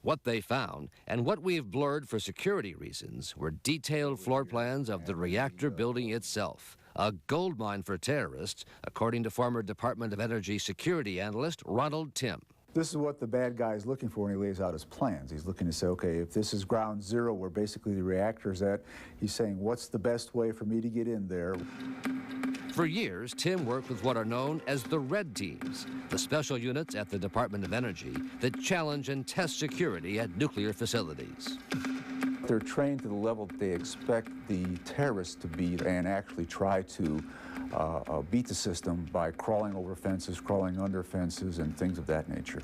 What they found, and what we've blurred for security reasons, were detailed floor plans of the reactor building itself. A goldmine for terrorists, according to former Department of Energy security analyst Ronald Timm. This is what the bad guy is looking for when he lays out his plans. He's looking to say, okay, if this is ground zero where basically the reactor's at, he's saying, what's the best way for me to get in there? For years, Timm worked with what are known as the Red Teams, the special units at the Department of Energy that challenge and test security at nuclear facilities. They're trained to the level that they expect the terrorists to be and actually try to beat the system by crawling over fences, crawling under fences, and things of that nature.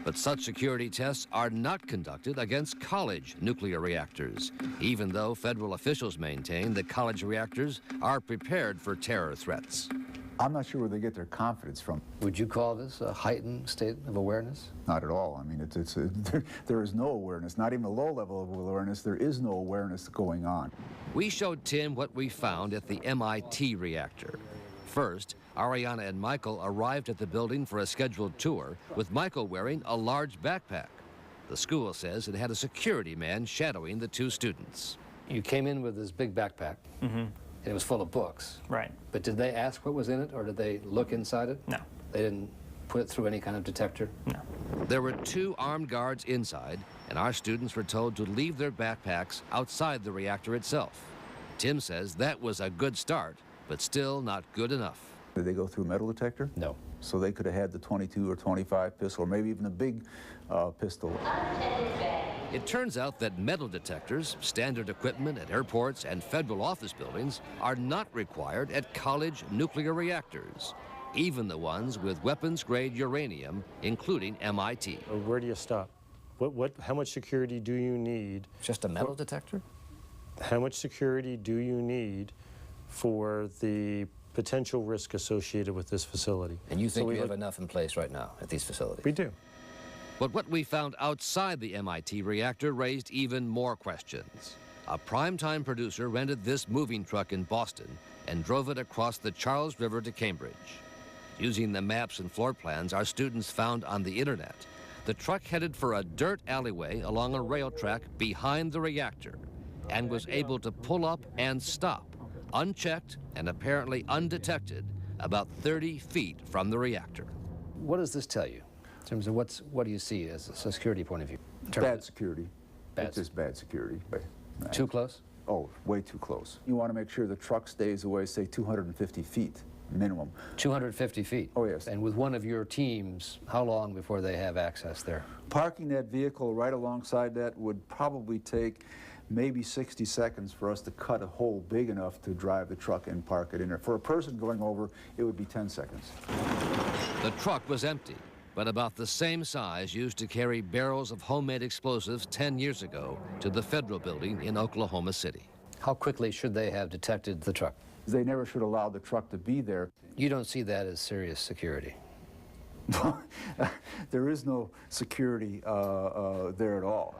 But such security tests are not conducted against college nuclear reactors, even though federal officials maintain that college reactors are prepared for terror threats. I'm not sure where they get their confidence from. Would you call this a heightened state of awareness? Not at all. I mean, there is no awareness, not even a low level of awareness. There is no awareness going on. We showed Timm what we found at the MIT reactor. First, Ariana and Michael arrived at the building for a scheduled tour, with Michael wearing a large backpack. The school says it had a security man shadowing the two students. You came in with this big backpack, and it was full of books. Right. But did they ask what was in it, or did they look inside it? No. They didn't put it through any kind of detector? No. There were 2 armed guards inside, and our students were told to leave their backpacks outside the reactor itself. Timm says that was a good start, but still not good enough. Did they go through a metal detector? No. So they could have had the 22 or 25 pistol, or maybe even a big pistol. It turns out that metal detectors, standard equipment at airports and federal office buildings, are not required at college nuclear reactors, even the ones with weapons-grade uranium, including MIT. Where do you stop? How much security do you need? Just a metal detector? How much security do you need for the potential risk associated with this facility? And you think we have enough in place right now at these facilities? We do. But what we found outside the MIT reactor raised even more questions. A primetime producer rented this moving truck in Boston and drove it across the Charles River to Cambridge. Using the maps and floor plans our students found on the internet, the truck headed for a dirt alleyway along a rail track behind the reactor and was able to pull up and stop, unchecked and apparently undetected, about 30 feet from the reactor. What does this tell you in terms of what do you see as a security point of view? Bad security. Bad. It's just bad security. Too close? Oh, way too close. You want to make sure the truck stays away, say, 250 feet minimum. 250 feet? Oh, yes. And with one of your teams, how long before they have access there? Parking that vehicle right alongside that would probably take maybe 60 seconds for us to cut a hole big enough to drive the truck and park it in there. For a person going over, it would be 10 seconds. The truck was empty, but about the same size used to carry barrels of homemade explosives 10 years ago to the federal building in Oklahoma City. How quickly should they have detected the truck? They never should allow the truck to be there. You don't see that as serious security? There is no security there at all.